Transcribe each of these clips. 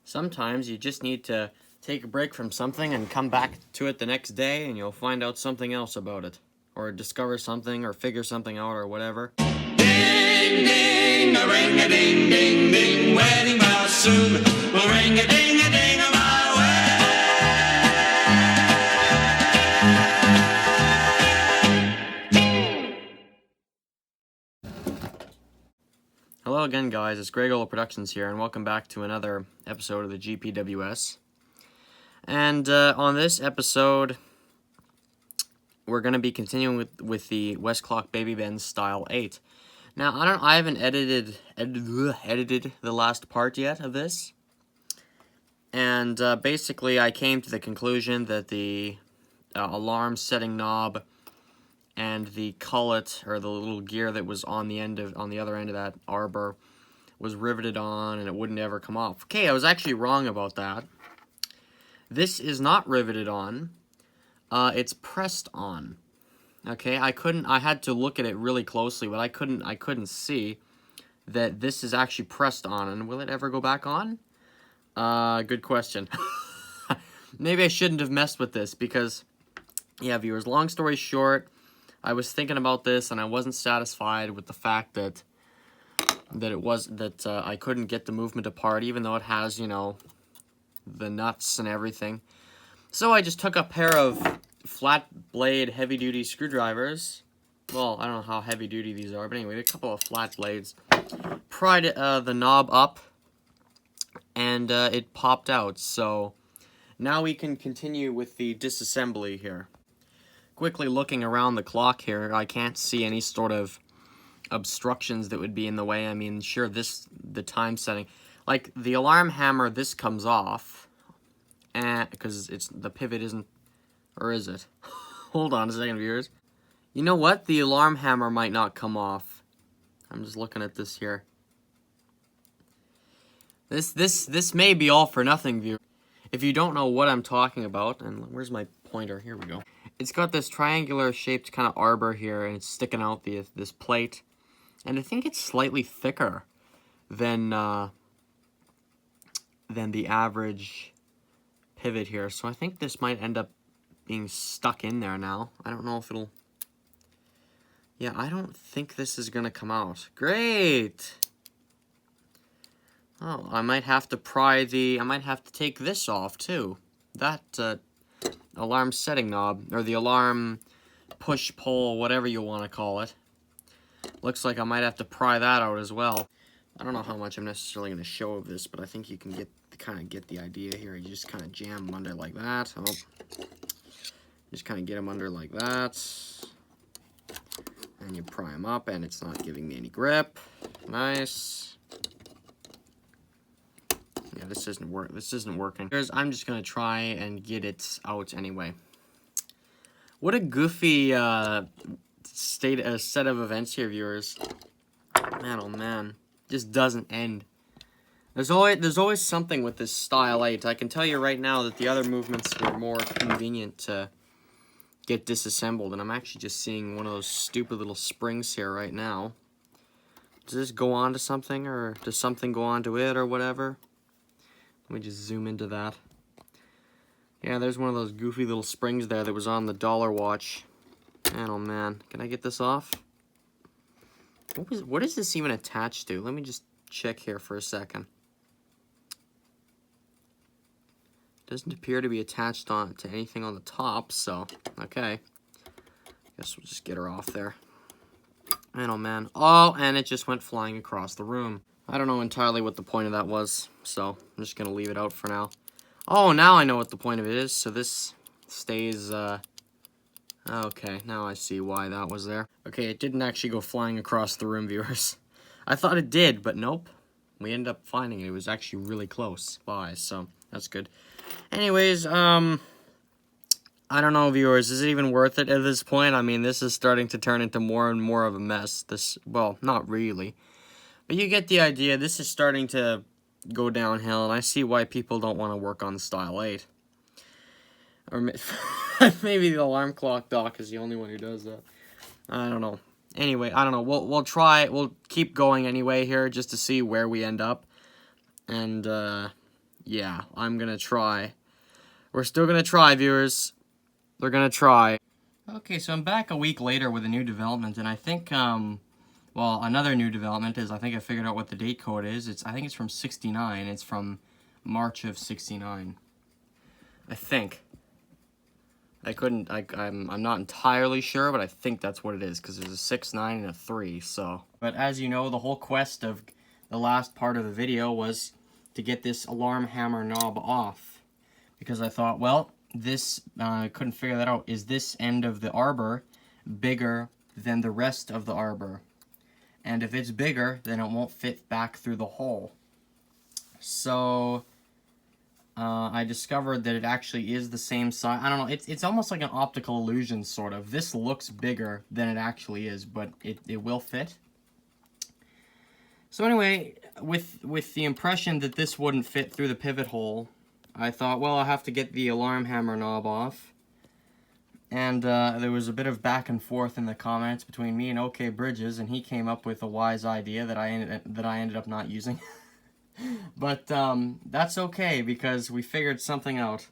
Sometimes you just need to take a break from something and come back to it the next day, and you'll find out something else about it. Or discover something, or figure something out, or whatever. Ding, ding, a ring a ding, ding, ding, wedding bells soon will ring a ding my way. Hello again, guys. It's Gregola Productions here, and welcome back to another episode of the GPWS. And on this episode, we're going to be continuing with the Westclox Baby Bends Style 8. Now, I haven't edited the last part yet of this. And basically, I came to the conclusion that the alarm setting knob and the collet, or the little gear that was on the other end of that arbor, was riveted on, and it wouldn't ever come off. Okay, I was actually wrong about that. This is not riveted on. It's pressed on. Okay, I had to look at it really closely, but I couldn't see that this is actually pressed on. And will it ever go back on? Good question. Maybe I shouldn't have messed with this, because, yeah, viewers, long story short, I was thinking about this, and I wasn't satisfied with the fact that I couldn't get the movement apart, even though it has, you know, the nuts and everything. So I just took a pair of flat blade heavy duty screwdrivers. Well, I don't know how heavy duty these are, but anyway, a couple of flat blades. Pried the knob up, and it popped out. So now we can continue with the disassembly here. Quickly looking around the clock here, I can't see any sort of obstructions that would be in the way. I mean, sure, the time setting, like the alarm hammer, this comes off, and because the pivot isn't, or is it? Hold on a second, viewers. You know what? The alarm hammer might not come off. I'm just looking at this here. This may be all for nothing, viewers. If you don't know what I'm talking about, and where's my pointer? Here we go. It's got this triangular shaped kind of arbor here, and it's sticking out this plate. And I think it's slightly thicker than the average pivot here. So I think this might end up being stuck in there now. I don't know if it'll... Yeah, I don't think this is going to come out. Great! Oh, I might have to I might have to take this off, too. That alarm setting knob, or the alarm push-pull, whatever you want to call it. Looks like I might have to pry that out as well. I don't know how much I'm necessarily going to show of this, but I think you can kind of get the idea here. You just kind of jam them under like that. Oh. Just kind of get them under like that. And you pry them up, and it's not giving me any grip. Nice. Yeah, this isn't working. I'm just going to try and get it out anyway. What a goofy set of events here, viewers. Man, oh man, just doesn't end. There's always something with this Style 8. I can tell you right now that the other movements were more convenient to get disassembled, and I'm actually just seeing one of those stupid little springs here right now. Does this go on to something, or does something go on to it, or whatever? Let me just zoom into that. Yeah, there's one of those goofy little springs there that was on the dollar watch. Man, oh man, can I get this off? What is this even attached to? Let me just check here for a second. Doesn't appear to be attached to anything on the top, so, okay. Guess we'll just get her off there. Man, oh man. Oh, and it just went flying across the room. I don't know entirely what the point of that was, so I'm just going to leave it out for now. Oh, now I know what the point of it is. So this stays, okay, now I see why that was there. Okay, it didn't actually go flying across the room, viewers. I thought it did, but nope. We ended up finding it. It was actually really close by, so that's good. Anyways, I don't know, viewers. Is it even worth it at this point? I mean, this is starting to turn into more and more of a mess. Well, not really. But you get the idea. This is starting to go downhill, and I see why people don't want to work on the Style 8. Or maybe the alarm clock doc is the only one who does that. I don't know. Anyway, I don't know. We'll try. We'll keep going anyway here just to see where we end up. And yeah, I'm gonna try. We're still gonna try, viewers. We're gonna try. Okay, so I'm back a week later with a new development, and I think, well, another new development is I think I figured out what the date code is. I think it's from 69. It's from March of 69. I think. I'm not entirely sure, but I think that's what it is, because there's a 6, 9, and a 3, so. But as you know, the whole quest of the last part of the video was to get this alarm hammer knob off. Because I thought, well, this, I couldn't figure that out. Is this end of the arbor bigger than the rest of the arbor? And if it's bigger, then it won't fit back through the hole. So I discovered that it actually is the same size. I don't know, it's almost like an optical illusion, sort of. This looks bigger than it actually is, but it will fit. So anyway, with the impression that this wouldn't fit through the pivot hole, I thought, well, I'll have to get the alarm hammer knob off. And there was a bit of back and forth in the comments between me and OK Bridges, and he came up with a wise idea that I ended up not using. But that's okay, because we figured something out.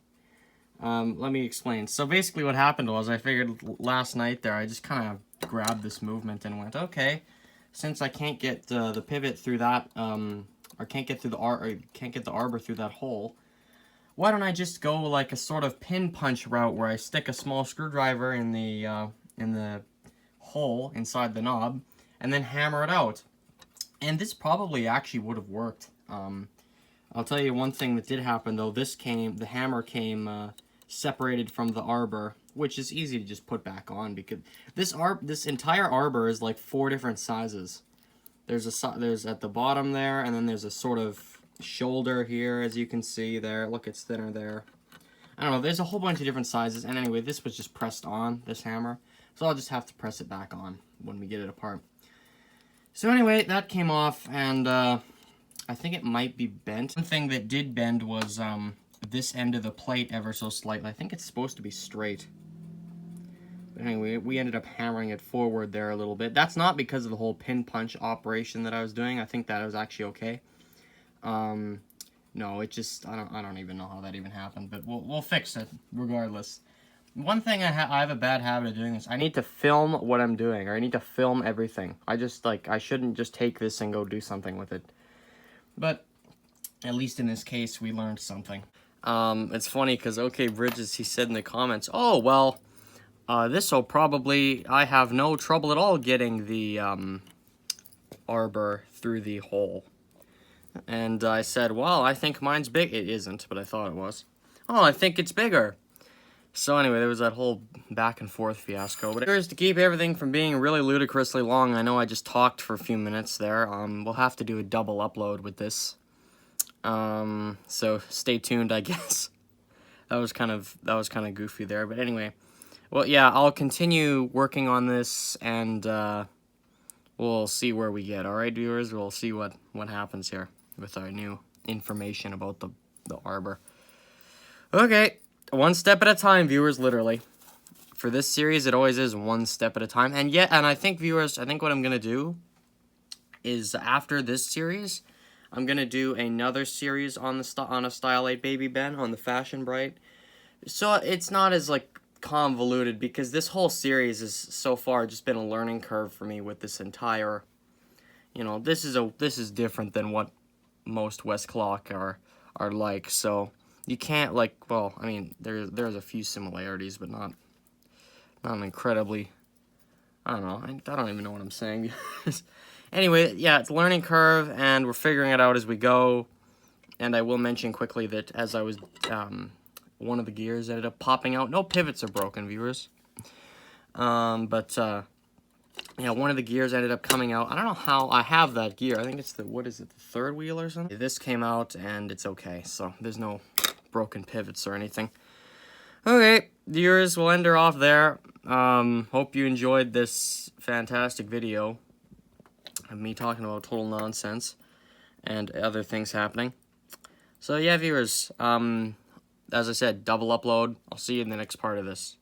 Let me explain. So basically what happened was, I figured last night there, I just kind of grabbed this movement and went, okay, since I can't get the pivot through that, or can't get the arbor through that hole, why don't I just go like a sort of pin punch route where I stick a small screwdriver in the hole inside the knob and then hammer it out. And this probably actually would have worked. I'll tell you one thing that did happen though. The hammer came separated from the arbor, which is easy to just put back on, because this entire arbor is like 4 different sizes. There's at the bottom there, and then there's a sort of shoulder here, as you can see there. Look, it's thinner there. I don't know, there's a whole bunch of different sizes, and anyway, this was just pressed on, this hammer, so I'll just have to press it back on when we get it apart. So anyway, that came off, and I think it might be bent. One thing that did bend was this end of the plate ever so slightly. I think it's supposed to be straight. But anyway, we ended up hammering it forward there a little bit. That's not because of the whole pin punch operation that I was doing. I think that was actually okay. No, it just, I don't even know how that even happened, but we'll fix it regardless. One thing I have a bad habit of doing this. I need to film what I'm doing, or I need to film everything. I shouldn't just take this and go do something with it. But at least in this case, we learned something. It's funny because OK Bridges, he said in the comments, oh, well, this'll probably, I have no trouble at all getting the arbor through the hole. And I said, well, I think mine's big. It isn't, but I thought it was. Oh, I think it's bigger. So anyway, there was that whole back and forth fiasco. But here's to keep everything from being really ludicrously long. I know I just talked for a few minutes there. We'll have to do a double upload with this. So stay tuned, I guess. That was kind of goofy there. But anyway, well, yeah, I'll continue working on this, and we'll see where we get. All right, viewers, we'll see what happens here with our new information about the arbor. Okay. One step at a time, viewers, literally. For this series, it always is one step at a time. And I think, viewers, I think what I'm going to do is, after this series, I'm going to do another series on a Style 8 Baby Ben, on the Fashion Bright. So it's not as, like, convoluted, because this whole series has so far just been a learning curve for me with this entire, you know, this is different than what most Westclox are like, so you can't, like, well, I mean, there's a few similarities, but not an incredibly, I don't know, I don't even know what I'm saying. Anyway, yeah, it's a learning curve, and we're figuring it out as we go. And I will mention quickly that as I was, one of the gears ended up popping out. No pivots are broken, viewers. Yeah, one of the gears ended up coming out. I don't know how I have that gear. I think it's what is it, the 3rd wheel or something? This came out, and it's okay, so there's no broken pivots or anything. Okay, viewers, we'll end her off there. Hope you enjoyed this fantastic video of me talking about total nonsense and other things happening. So yeah, viewers, as I said, double upload. I'll see you in the next part of this.